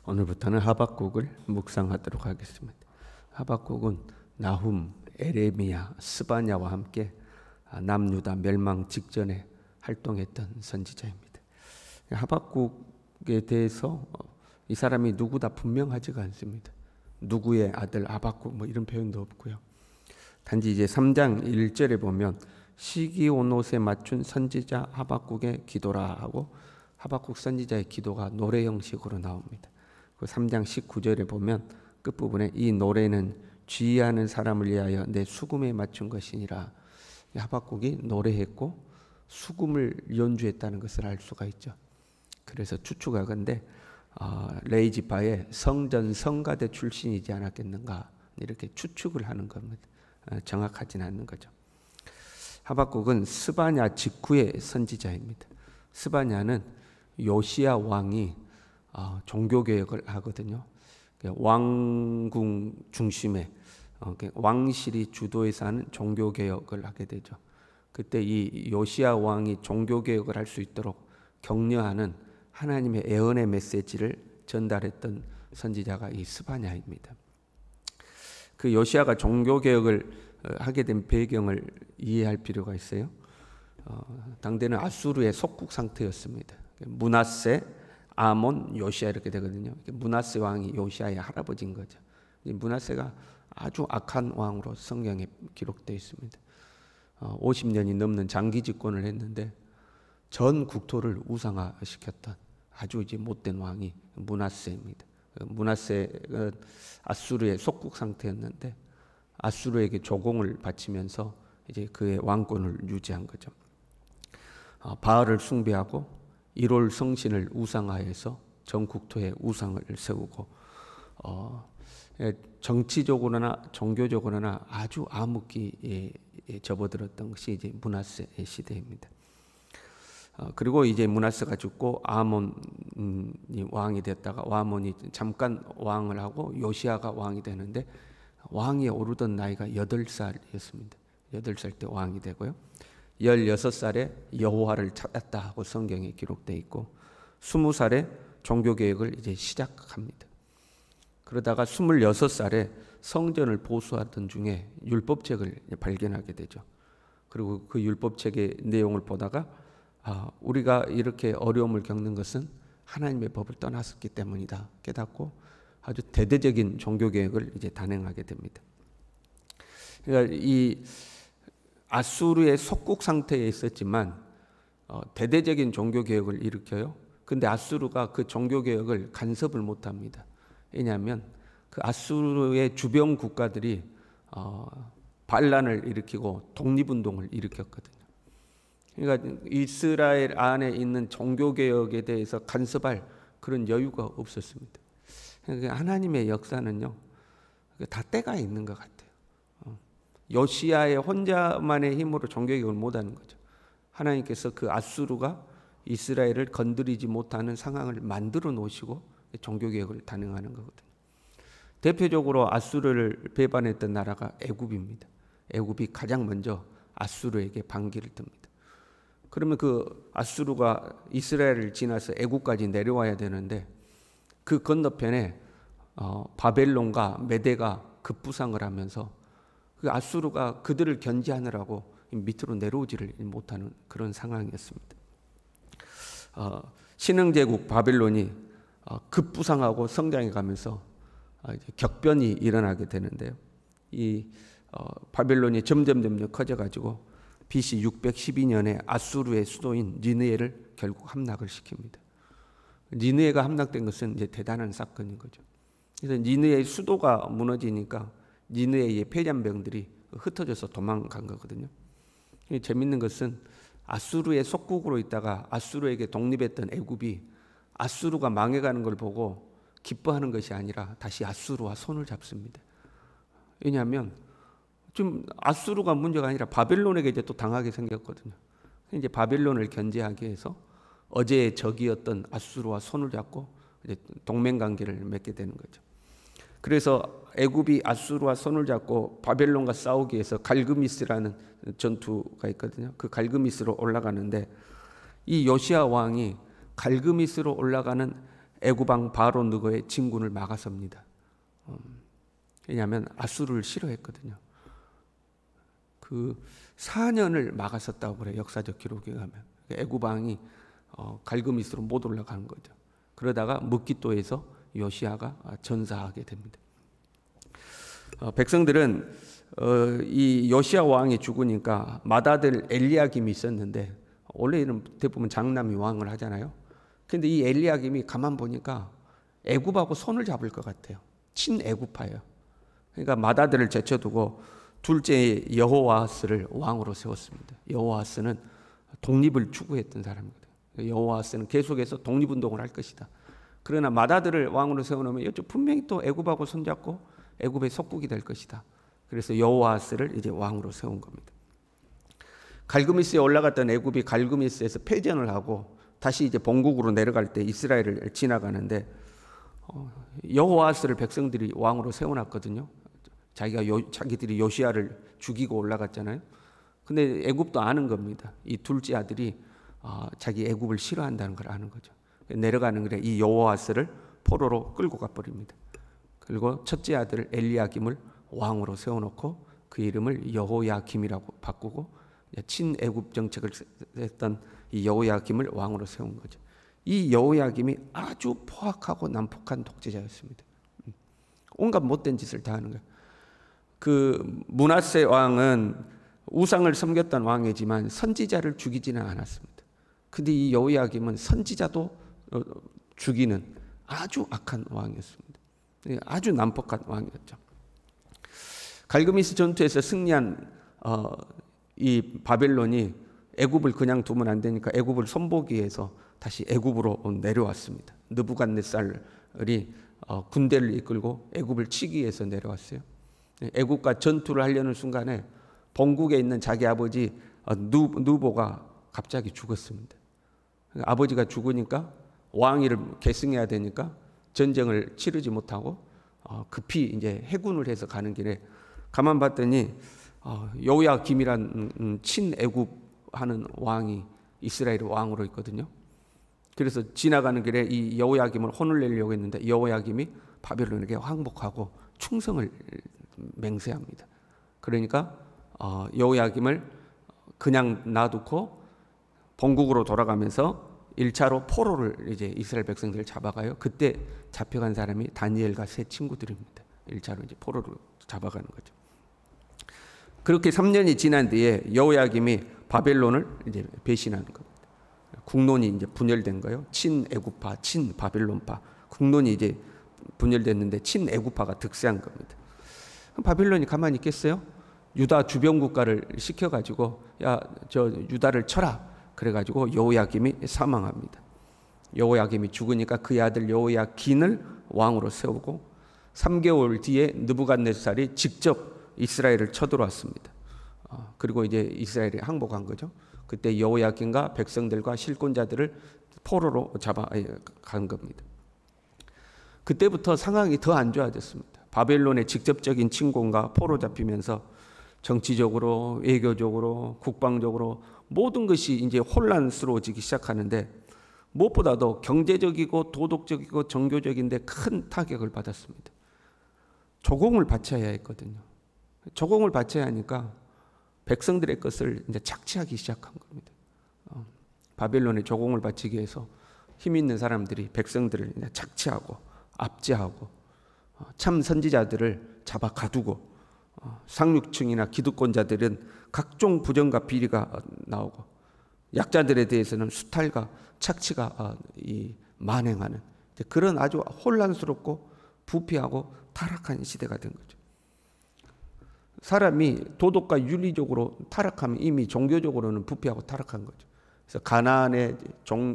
오늘부터는 하박국을 묵상하도록 하겠습니다. 하박국은 나훔, 에레미야, 스바냐와 함께 남유다 멸망 직전에 활동했던 선지자입니다. 하박국에 대해서 이 사람이 누구다 분명하지가 않습니다. 누구의 아들 하박국 뭐 이런 표현도 없고요. 단지 이제 3장 1절에 보면 시기온옷에 맞춘 선지자 하박국의 기도라 하고 하박국 선지자의 기도가 노래 형식으로 나옵니다. 그 3장 19절에 보면 끝부분에 이 노래는 지휘하는 사람을 위하여 내 수금에 맞춘 것이니라. 하박국이 노래했고 수금을 연주했다는 것을 알 수가 있죠. 그래서 추측하건대 레이지파의 성전 성가대 출신이지 않았겠는가 이렇게 추측을 하는 겁니다. 정확하지는 않는 거죠. 하박국은 스바냐 직후의 선지자입니다. 스바냐는 요시야 왕이 종교개혁을 하거든요. 왕궁 중심에 왕실이 주도해서 하는 종교개혁을 하게 되죠. 그때 이 요시야 왕이 종교개혁을 할 수 있도록 격려하는 하나님의 애언의 메시지를 전달했던 선지자가 이 스바냐입니다. 그 요시야가 종교개혁을 하게 된 배경을 이해할 필요가 있어요. 당대는 아수르의 속국 상태였습니다. 므낫세, 아몬, 요시야 이렇게 되거든요. 므낫세 왕이 요시야의 할아버지인 거죠. 므낫세가 아주 악한 왕으로 성경에 기록되어 있습니다. 50년이 넘는 장기 집권을 했는데 전 국토를 우상화시켰던 아주 이제 못된 왕이 므낫세입니다. 므낫세가 아수르의 속국 상태였는데 아수르에게 조공을 바치면서 이제 그의 왕권을 유지한 거죠. 바알을 숭배하고 일월 성신을 우상화해서 전 국토에 우상을 세우고 정치적으로나 종교적으로나 아주 암흑기에 접어들었던 것이 이제 므낫세의 시대입니다. 그리고 이제 므낫세가 죽고 아몬이 왕이 됐다가 아몬이 잠깐 왕을 하고 요시야가 왕이 되는데 왕위에 오르던 나이가 8살이었습니다. 8살 때 왕이 되고요. 16살에 여호와를 찾았다 하고 성경에 기록되어 있고 20살에 종교개혁을 이제 시작합니다. 그러다가 26살에 성전을 보수하던 중에 율법책을 발견하게 되죠. 그리고 그 율법책의 내용을 보다가 우리가 이렇게 어려움을 겪는 것은 하나님의 법을 떠났었기 때문이다 깨닫고 아주 대대적인 종교개혁을 이제 단행하게 됩니다. 그러니까 이 아수르의 속국 상태에 있었지만 대대적인 종교개혁을 일으켜요. 근데 아수르가 그 종교개혁을 간섭을 못합니다. 왜냐하면 그 아수르의 주변 국가들이 반란을 일으키고 독립운동을 일으켰거든요. 그러니까 이스라엘 안에 있는 종교개혁에 대해서 간섭할 그런 여유가 없었습니다. 그러니까 하나님의 역사는요, 다 때가 있는 것 같아요. 요시야의 혼자만의 힘으로 종교개혁을 못하는 거죠. 하나님께서 그 아수르가 이스라엘을 건드리지 못하는 상황을 만들어 놓으시고 종교개혁을 단행하는 거거든요. 대표적으로 아수르를 배반했던 나라가 애굽입니다. 애굽이 가장 먼저 아수르에게 반기를 듭니다. 그러면 그 아수르가 이스라엘을 지나서 애굽까지 내려와야 되는데 그 건너편에 바벨론과 메대가 급부상을 하면서 그 아수르가 그들을 견제하느라고 밑으로 내려오지를 못하는 그런 상황이었습니다. 신흥제국 바벨론이 급부상하고 성장해 가면서 격변이 일어나게 되는데요. 이 바벨론이 점점 커져가지고 BC 612년에 아수르의 수도인 니느웨를 결국 함락을 시킵니다. 니느웨가 함락된 것은 이제 대단한 사건인 거죠. 그래서 니느웨의 수도가 무너지니까 니느웨의 패잔병들이 흩어져서 도망간 거거든요. 재밌는 것은 아수르의 속국으로 있다가 아수르에게 독립했던 애굽이 아수르가 망해가는 걸 보고 기뻐하는 것이 아니라 다시 아수르와 손을 잡습니다. 왜냐하면 지금 아수르가 문제가 아니라 바벨론에게 이제 또 당하게 생겼거든요. 이제 바벨론을 견제하기 위해서 어제의 적이었던 아수르와 손을 잡고 이제 동맹 관계를 맺게 되는 거죠. 그래서 애굽이 아수르와 손을 잡고 바벨론과 싸우기 위해서 갈그미스라는 전투가 있거든요. 그 갈그미스로 올라가는데 이 요시야 왕이 갈그미스로 올라가는 애굽 왕 바로 느고의 진군을 막아섭니다. 왜냐하면 아수르를 싫어했거든요. 그 4년을 막았었다고 그래요. 역사적 기록에 가면. 애굽 왕이 갈그미스로 못 올라가는 거죠. 그러다가 므깃도에서 요시야가 전사하게 됩니다. 백성들은 이 요시야 왕이 죽으니까 맏아들 엘리야김이 있었는데, 원래는 대부분 장남이 왕을 하잖아요. 근데 이 엘리야김이 가만 보니까 애굽하고 손을 잡을 것 같아요. 친애굽파예요. 그러니까 맏아들을 제쳐두고 둘째 여호와스를 왕으로 세웠습니다. 여호와스는 독립을 추구했던 사람이거든요. 여호와스는 계속해서 독립운동을 할 것이다. 그러나 맏아들을 왕으로 세워놓으면 이쪽 분명히 또 애굽하고 손잡고 애굽의 속국이 될 것이다. 그래서 여호와스를 이제 왕으로 세운 겁니다. 갈그미스에 올라갔던 애굽이 갈그미스에서 패전을 하고 다시 이제 본국으로 내려갈 때 이스라엘을 지나가는데 여호와스를 백성들이 왕으로 세워놨거든요. 자기들이 요시야를 죽이고 올라갔잖아요. 근데 애굽도 아는 겁니다. 이 둘째 아들이 자기 애굽을 싫어한다는 걸 아는 거죠. 내려가는 길에 이 여호와스를 포로로 끌고 가버립니다. 그리고 첫째 아들 엘리야김을 왕으로 세워놓고 그 이름을 여호야김이라고 바꾸고 친애굽 정책을 했던 이 여호야김을 왕으로 세운 거죠. 이 여호야김이 아주 포악하고 난폭한 독재자였습니다. 온갖 못된 짓을 다 하는 거예요. 그 므낫세 왕은 우상을 섬겼던 왕이지만 선지자를 죽이지는 않았습니다. 근데 이 여호야김은 선지자도 죽이는 아주 악한 왕이었습니다. 아주 난폭한 왕이었죠. 갈그미스 전투에서 승리한 이 바벨론이 애굽을 그냥 두면 안 되니까 애굽을 손보기 위해서 다시 애굽으로 내려왔습니다. 느부갓네살이 군대를 이끌고 애굽을 치기 위해서 내려왔어요. 애굽과 전투를 하려는 순간에 본국에 있는 자기 아버지 누보가 갑자기 죽었습니다. 아버지가 죽으니까 왕위를 계승해야 되니까 전쟁을 치르지 못하고 급히 이제 해군을 해서 가는 길에 가만 봤더니 여호야김이란 친애굽 하는 왕이 이스라엘의 왕으로 있거든요. 그래서 지나가는 길에 이 여호야김을 혼을 내려고 했는데 여호야김이 바벨론에게 항복하고 충성을 맹세합니다. 그러니까 여호야김을 그냥 놔두고 본국으로 돌아가면서 1차로 포로를 이제 이스라엘 백성들을 잡아가요. 그때 잡혀간 사람이 다니엘과 세 친구들입니다. 1차로 이제 포로로 잡아가는 거죠. 그렇게 3년이 지난 뒤에 여호야김이 바벨론을 이제 배신하는 겁니다. 국론이 이제 분열된 거예요. 친애굽파, 친바벨론파. 국론이 이제 분열됐는데 친애굽파가 득세한 겁니다. 바벨론이 가만히 있겠어요? 유다 주변 국가를 시켜가지고 저 유다를 쳐라. 그래가지고 여호야김이 사망합니다. 여호야김이 죽으니까 그의 아들 여호야긴을 왕으로 세우고 3개월 뒤에 느부갓네살이 직접 이스라엘을 쳐들어왔습니다. 그리고 이제 이스라엘이 항복한 거죠. 그때 여호야긴과 백성들과 실권자들을 포로로 잡아간 겁니다. 그때부터 상황이 더 안 좋아졌습니다. 바벨론의 직접적인 침공과 포로 잡히면서 정치적으로, 외교적으로, 국방적으로 모든 것이 이제 혼란스러워지기 시작하는데 무엇보다도 경제적이고 도덕적이고 종교적인데 큰 타격을 받았습니다. 조공을 바쳐야 했거든요. 조공을 바쳐야 하니까 백성들의 것을 이제 착취하기 시작한 겁니다. 바벨론의 조공을 바치기 위해서 힘 있는 사람들이 백성들을 이제 착취하고 압제하고 참 선지자들을 잡아 가두고 상류층이나 기득권자들은 각종 부정과 비리가 나오고 약자들에 대해서는 수탈과 착취가 만행하는 그런 아주 혼란스럽고 부패하고 타락한 시대가 된 거죠. 사람이 도덕과 윤리적으로 타락하면 이미 종교적으로는 부패하고 타락한 거죠. 그래서 가나안의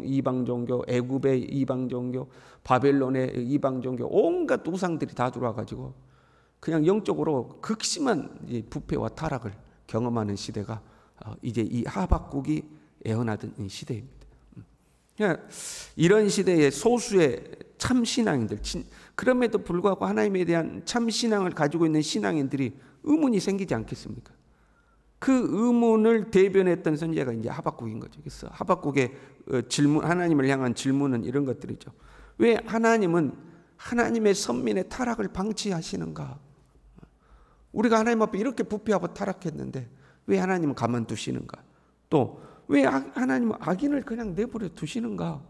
이방 종교, 애굽의 이방 종교, 바벨론의 이방 종교, 온갖 우상들이 다 들어와 가지고 그냥 영적으로 극심한 부패와 타락을 경험하는 시대가 이제 이 하박국이 예언하던 이 시대입니다. 이런 시대에 소수의 참 신앙인들, 그럼에도 불구하고 하나님에 대한 참 신앙을 가지고 있는 신앙인들이 의문이 생기지 않겠습니까? 그 의문을 대변했던 선지자가 이제 하박국인 거죠. 그래서 하박국의 질문, 하나님을 향한 질문은 이런 것들이죠. 왜 하나님은 하나님의 선민의 타락을 방치하시는가? 우리가 하나님 앞에 이렇게 부패하고 타락했는데 왜 하나님은 가만두시는가? 또 왜 하나님은 악인을 그냥 내버려 두시는가?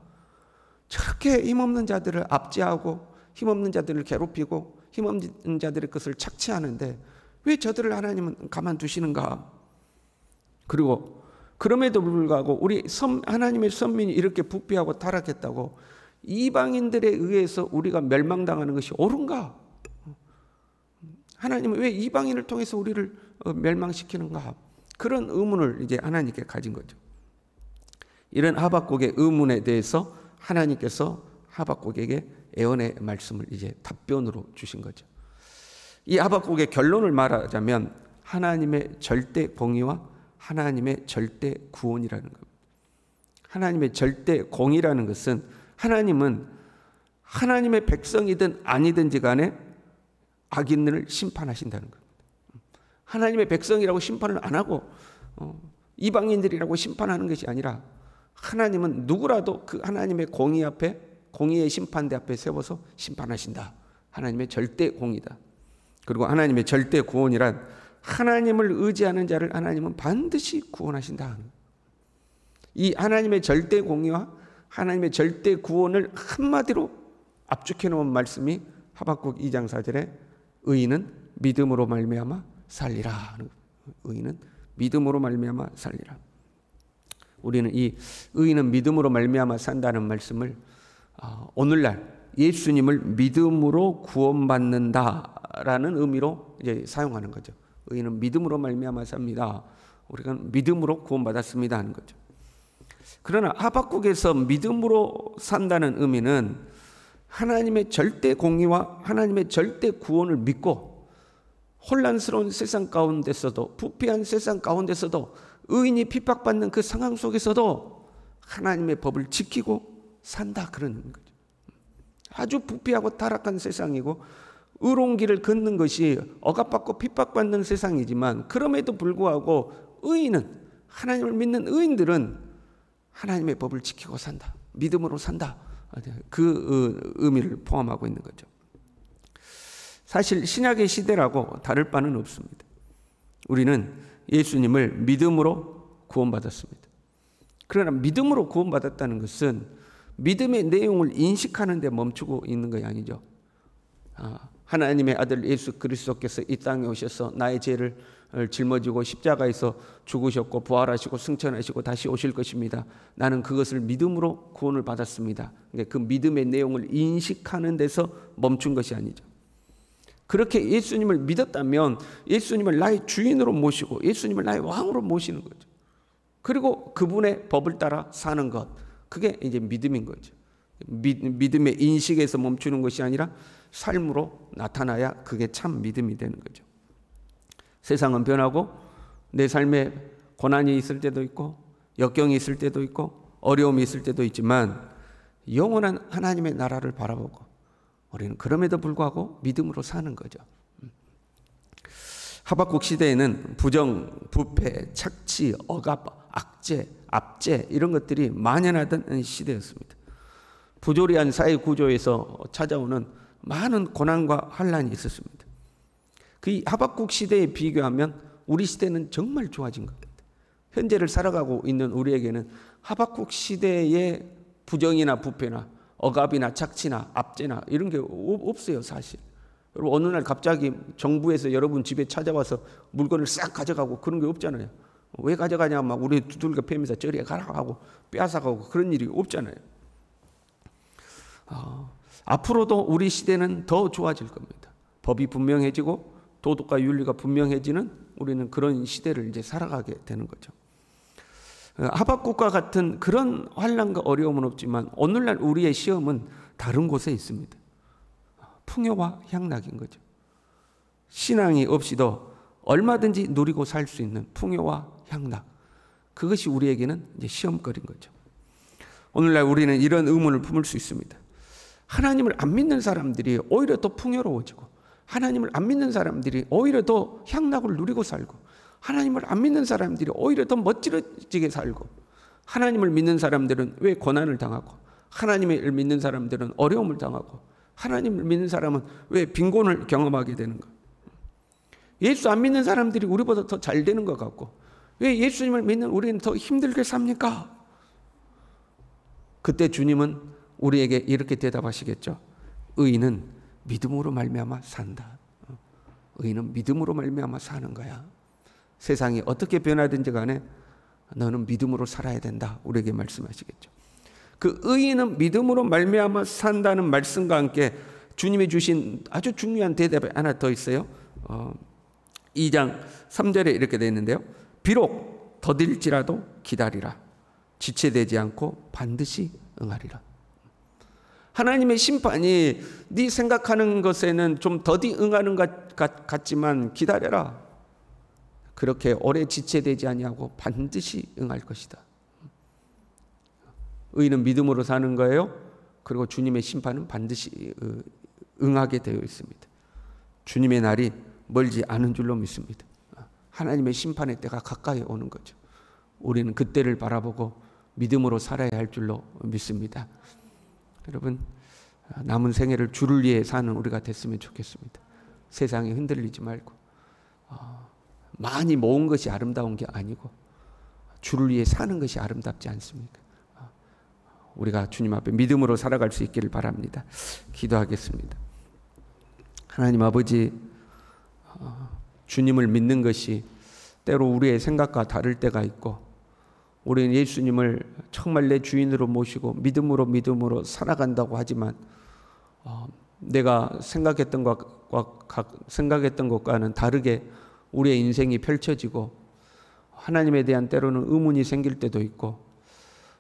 저렇게 힘없는 자들을 압제하고 힘없는 자들을 괴롭히고 힘없는 자들의 것을 착취하는데 왜 저들을 하나님은 가만두시는가? 그리고 그럼에도 불구하고 우리 하나님의 선민이 이렇게 부패하고 타락했다고 이방인들에 의해서 우리가 멸망당하는 것이 옳은가? 하나님은 왜 이방인을 통해서 우리를 멸망시키는가? 그런 의문을 이제 하나님께 가진 거죠. 이런 하박국의 의문에 대해서 하나님께서 하박국에게 애언의 말씀을 이제 답변으로 주신 거죠. 이 하박국의 결론을 말하자면 하나님의 절대 공의와 하나님의 절대 구원이라는 겁니다. 하나님의 절대 공의라는 것은 하나님은 하나님의 백성이든 아니든지 간에 악인을 심판하신다는 겁니다. 하나님의 백성이라고 심판을 안 하고 이방인들이라고 심판하는 것이 아니라 하나님은 누구라도 그 하나님의 공의 앞에, 공의의 심판대 앞에 세워서 심판하신다. 하나님의 절대 공의다. 그리고 하나님의 절대 구원이란 하나님을 의지하는 자를 하나님은 반드시 구원하신다. 이 하나님의 절대 공의와 하나님의 절대 구원을 한마디로 압축해 놓은 말씀이 하박국 2장 4절에 의인은 믿음으로 말미암아 살리라. 의인은 믿음으로 말미암아 살리라. 우리는 이 의인은 믿음으로 말미암아 산다는 말씀을 오늘날 예수님을 믿음으로 구원받는다라는 의미로 이제 사용하는 거죠. 의인은 믿음으로 말미암아 삽니다. 우리가 믿음으로 구원받았습니다 하는 거죠. 그러나 하박국에서 믿음으로 산다는 의미는 하나님의 절대 공의와 하나님의 절대 구원을 믿고 혼란스러운 세상 가운데서도 부패한 세상 가운데서도 의인이 핍박받는 그 상황 속에서도 하나님의 법을 지키고 산다 그런 거죠. 아주 부패하고 타락한 세상이고 의로운 길을 걷는 것이 억압받고 핍박받는 세상이지만 그럼에도 불구하고 의인은 하나님을 믿는 의인들은 하나님의 법을 지키고 산다. 믿음으로 산다. 그 의미를 포함하고 있는 거죠. 사실 신약의 시대라고 다를 바는 없습니다. 우리는 예수님을 믿음으로 구원받았습니다. 그러나 믿음으로 구원받았다는 것은 믿음의 내용을 인식하는 데 멈추고 있는 것이 아니죠. 하나님의 아들 예수 그리스도께서 이 땅에 오셔서 나의 죄를 짊어지고 십자가에서 죽으셨고 부활하시고 승천하시고 다시 오실 것입니다. 나는 그것을 믿음으로 구원을 받았습니다. 그 믿음의 내용을 인식하는 데서 멈춘 것이 아니죠. 그렇게 예수님을 믿었다면 예수님을 나의 주인으로 모시고 예수님을 나의 왕으로 모시는 거죠. 그리고 그분의 법을 따라 사는 것, 그게 이제 믿음인 거죠. 믿음의 인식에서 멈추는 것이 아니라 삶으로 나타나야 그게 참 믿음이 되는 거죠. 세상은 변하고 내 삶에 고난이 있을 때도 있고 역경이 있을 때도 있고 어려움이 있을 때도 있지만 영원한 하나님의 나라를 바라보고 우리는 그럼에도 불구하고 믿음으로 사는 거죠. 하박국 시대에는 부정, 부패, 착취, 억압, 악재, 압제 이런 것들이 만연하던 시대였습니다. 부조리한 사회 구조에서 찾아오는 많은 고난과 환란이 있었습니다. 그 하박국 시대에 비교하면 우리 시대는 정말 좋아진 겁니다. 현재를 살아가고 있는 우리에게는 하박국 시대의 부정이나 부패나 억압이나 착취나 압제나 이런 게 없어요, 사실. 여러분 어느 날 갑자기 정부에서 여러분 집에 찾아와서 물건을 싹 가져가고 그런 게 없잖아요. 왜 가져가냐 막 우리 두들겨 패면서 저리에 가라 하고 빼앗아가고 그런 일이 없잖아요. 앞으로도 우리 시대는 더 좋아질 겁니다. 법이 분명해지고 도덕과 윤리가 분명해지는 우리는 그런 시대를 이제 살아가게 되는 거죠. 하박국과 같은 그런 환난과 어려움은 없지만 오늘날 우리의 시험은 다른 곳에 있습니다. 풍요와 향락인 거죠. 신앙이 없이도 얼마든지 누리고 살 수 있는 풍요와 향락, 그것이 우리에게는 이제 시험거리인 거죠. 오늘날 우리는 이런 의문을 품을 수 있습니다. 하나님을 안 믿는 사람들이 오히려 더 풍요로워지고 하나님을 안 믿는 사람들이 오히려 더 향락을 누리고 살고 하나님을 안 믿는 사람들이 오히려 더 멋지게 살고 하나님을 믿는 사람들은 왜 고난을 당하고 하나님을 믿는 사람들은 어려움을 당하고 하나님을 믿는 사람은 왜 빈곤을 경험하게 되는가? 예수 안 믿는 사람들이 우리보다 더 잘 되는 것 같고 왜 예수님을 믿는 우리는 더 힘들게 삽니까? 그때 주님은 우리에게 이렇게 대답하시겠죠. 의인은 믿음으로 말미암아 산다. 의인은 믿음으로 말미암아 사는 거야. 세상이 어떻게 변하든지 간에 너는 믿음으로 살아야 된다. 우리에게 말씀하시겠죠. 그 의인은 믿음으로 말미암아 산다는 말씀과 함께 주님이 주신 아주 중요한 대답이 하나 더 있어요. 2장 3절에 이렇게 되어 있는데요. 비록 더딜지라도 기다리라. 지체되지 않고 반드시 응하리라. 하나님의 심판이 네 생각하는 것에는 좀 더디 응하는 것 같지만 기다려라. 그렇게 오래 지체되지 아니하고 반드시 응할 것이다. 의인은 믿음으로 사는 거예요. 그리고 주님의 심판은 반드시 응하게 되어 있습니다. 주님의 날이 멀지 않은 줄로 믿습니다. 하나님의 심판의 때가 가까이 오는 거죠. 우리는 그때를 바라보고 믿음으로 살아야 할 줄로 믿습니다. 여러분, 남은 생애를 주를 위해 사는 우리가 됐으면 좋겠습니다. 세상에 흔들리지 말고 많이 모은 것이 아름다운 게 아니고 주를 위해 사는 것이 아름답지 않습니까? 우리가 주님 앞에 믿음으로 살아갈 수 있기를 바랍니다. 기도하겠습니다. 하나님 아버지, 주님을 믿는 것이 때로 우리의 생각과 다를 때가 있고 우리는 예수님을 정말 내 주인으로 모시고 믿음으로 살아간다고 하지만 내가 생각했던 것과는 다르게 우리의 인생이 펼쳐지고 하나님에 대한 때로는 의문이 생길 때도 있고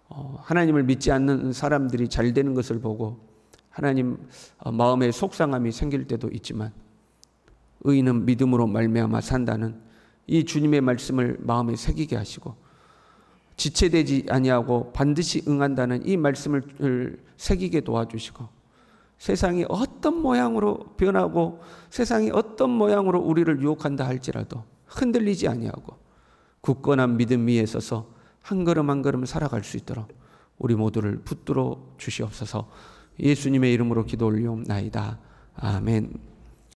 하나님을 믿지 않는 사람들이 잘 되는 것을 보고 하나님 마음에 속상함이 생길 때도 있지만 의인은 믿음으로 말미암아 산다는 이 주님의 말씀을 마음에 새기게 하시고 지체되지 아니하고 반드시 응한다는 이 말씀을 새기게 도와주시고 세상이 어떤 모양으로 변하고 세상이 어떤 모양으로 우리를 유혹한다 할지라도 흔들리지 아니하고 굳건한 믿음 위에 서서 한 걸음 한 걸음 살아갈 수 있도록 우리 모두를 붙들어 주시옵소서. 예수님의 이름으로 기도 올리옵나이다. 아멘.